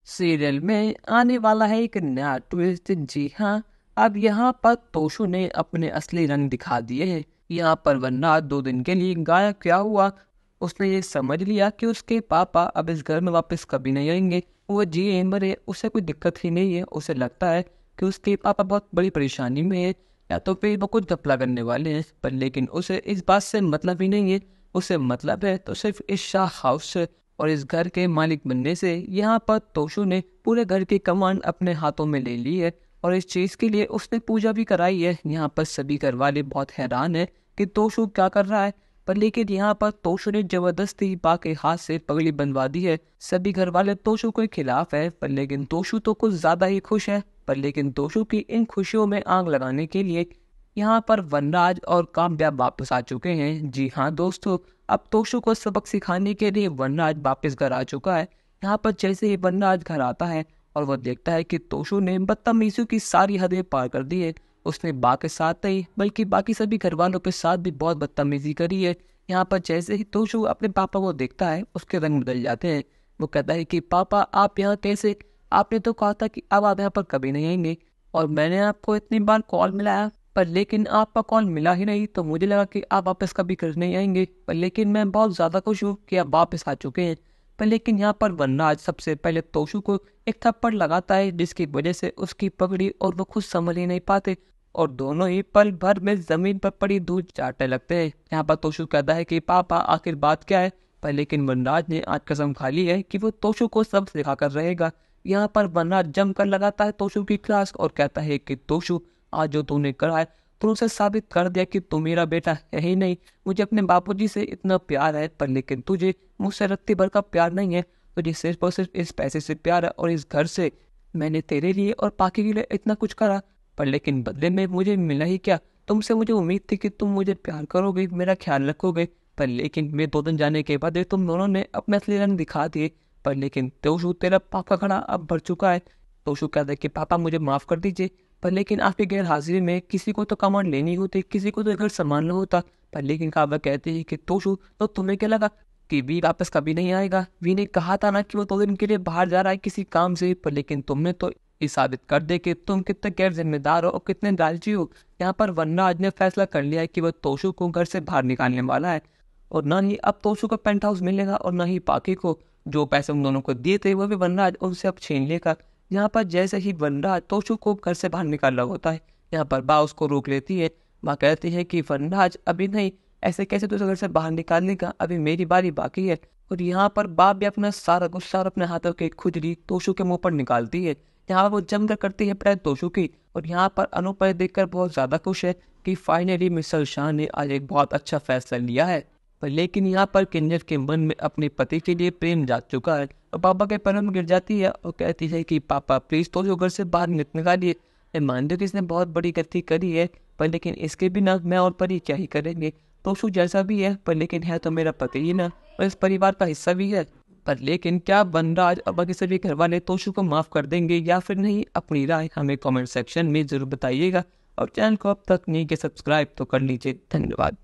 Serial में आने वाला है एक नया ट्विस्ट। जी हाँ, अब यहाँ पर तोशु ने अपने असली रंग दिखा दिए हैं। यहाँ पर वनराज 2 दिन के लिए गायब क्या हुआ, उसने ये समझ लिया कि उसके पापा अब इस घर में वापस कभी नहीं आएंगे। वो जिए मरे उसे कोई दिक्कत ही नहीं है। उसे लगता है कि उसके पापा बहुत बड़ी परेशानी में है या तो फिर वो कुछ घपला करने वाले हैं, पर लेकिन उसे इस बात से मतलब ही नहीं है। उसे मतलब है तो सिर्फ इस शाह हाउस से और इस घर के मालिक बनने से। यहाँ पर तोशु ने पूरे घर की कमान अपने हाथों में ले ली है और इस चीज के लिए उसने पूजा भी कराई है। यहाँ पर सभी घर वाले बहुत हैरान है कि तोशु क्या कर रहा है, पर लेकिन यहाँ पर तोशु ने जबरदस्ती बा के हाथ से पगड़ी बनवा दी है। सभी घर वाले तोशु के खिलाफ है, पर लेकिन तोशु तो कुछ ज्यादा ही खुश है। पर लेकिन तोशु की इन खुशियों में आग लगाने के लिए यहाँ पर वनराज और काम्या वापस आ चुके हैं। जी हाँ दोस्तों, अब तोशु को सबक सिखाने के लिए वनराज वापस घर आ चुका है। यहाँ पर जैसे ही वनराज घर आता है और वो देखता है कि तोशु ने बदतमीजी की सारी हदें पार कर दी है। उसने बा के साथ नहीं बल्कि बाकी सभी घर वालों के साथ भी बहुत बदतमीजी करी है। यहाँ पर जैसे ही तोशु अपने पापा को देखता है उसके रंग बदल जाते हैं। वो कहता है कि पापा आप यहाँ कैसे, आपने तो कहा था कि अब आप यहाँ पर कभी नहीं आएंगे और मैंने आपको इतनी बार कॉल मिलाया, पर लेकिन आपका कॉल मिला ही नहीं, तो मुझे लगा कि आप वापस कभी घर नहीं आएंगे। पर लेकिन मैं बहुत ज़्यादा खुश हूँ कि आप वापस आ चुके हैं। पर लेकिन यहाँ पर वनराज सबसे पहले तोशु को एक थप्पड़ लगाता है, जिसकी वजह से उसकी पगड़ी और वो खुद संभल ही नहीं पाते और दोनों ही पल भर में जमीन पर पड़ी धूल चाटने लगते हैं। यहाँ पर तोशु कहता है कि पापा आखिर बात क्या है, पर लेकिन वनराज ने आज कसम खा ली है कि वो तोशु को सब सिखा कर रहेगा। यहाँ पर वनराज जमकर लगाता है तोशु की क्लास और कहता है कि तोशु, आज जो तूने करा है तो उसे साबित कर दिया कि तू मेरा बेटा है ही नहीं। मुझे अपने बापूजी से इतना प्यार है, पर लेकिन तुझे मुझसे रत्ती भर का प्यार नहीं है। तुझे सिर्फ और सिर्फ इस पैसे से प्यार है और इस घर से। मैंने तेरे लिए और पाकी के लिए इतना कुछ करा, पर लेकिन बदले में मुझे मिला ही क्या। तुमसे मुझे उम्मीद थी कि तुम मुझे प्यार करोगे, मेरा ख्याल रखोगे, पर लेकिन मैं 2 दिन जाने के बाद तुम दोनों ने अपने असली रंग दिखा दिए। पर लेकिन तोशु, तेरा पापा खड़ा अब भर चुका है। तोशु कहता है कि पापा मुझे माफ कर दीजिए, पर लेकिन आपकी गैर हाजिरी में किसी को तो कमांड लेनी होती, किसी को तो घर संभालना होता। पर लेकिन काबा कहती है कि तोशु, तो तुम्हें क्या लगा कि वी वापस कभी नहीं आएगा? वी ने कहा था ना कि वो 2 दिन के लिए बाहर जा रहा है किसी काम से, पर लेकिन तुमने तो ये साबित कर दे कि तुम कितने गैर जिम्मेदार हो और कितने लालची हो। यहाँ पर वनराज ने फैसला कर लिया है कि वह तोशु को घर से बाहर निकालने वाला है और ना ही अब तोशु को पेंट हाउस मिलेगा और ना ही पाकी को। जो पैसे उन दोनों को दिए थे वो भी वनराज उनसे अब छीन लेगा। यहाँ पर जैसे ही वनराज तोशु को घर से बाहर निकाल रहा होता है, यहाँ पर बा उसको रोक लेती है। बा कहती है कि वनराज अभी नहीं, ऐसे कैसे तुझे घर से बाहर निकालने का, अभी मेरी बारी बाकी है। और यहाँ पर बाप भी अपना सारा गुस्सा और अपने हाथों की खुजली तोशु के मुंह पर निकालती है। यहाँ वो जमकर करती है प्राय तोशु की और यहाँ पर अनुपय देखकर बहुत ज्यादा खुश है कि फाइनली मिस्टर शाह ने आज एक बहुत अच्छा फैसला लिया है। पर लेकिन यहाँ पर किन्नर के मन में अपने पति के लिए प्रेम जाग चुका है और पापा के पैरों में गिर जाती है और कहती है कि पापा प्लीज तोशु घर से बाहर निकालिए। मैं मानती हूँ कि इसने बहुत बड़ी गलती करी है, पर लेकिन इसके बिना मैं और परी क्या ही करेंगे। तोशु जैसा भी है, पर लेकिन है तो मेरा पति ही ना, और इस परिवार का हिस्सा भी है। पर लेकिन क्या वनराज और बाकी सभी घर वाले तोशु को माफ कर देंगे या फिर नहीं? अपनी राय हमें कमेंट सेक्शन में जरूर बताइएगा और चैनल को अब तक नहीं किया सब्सक्राइब तो कर लीजिए। धन्यवाद।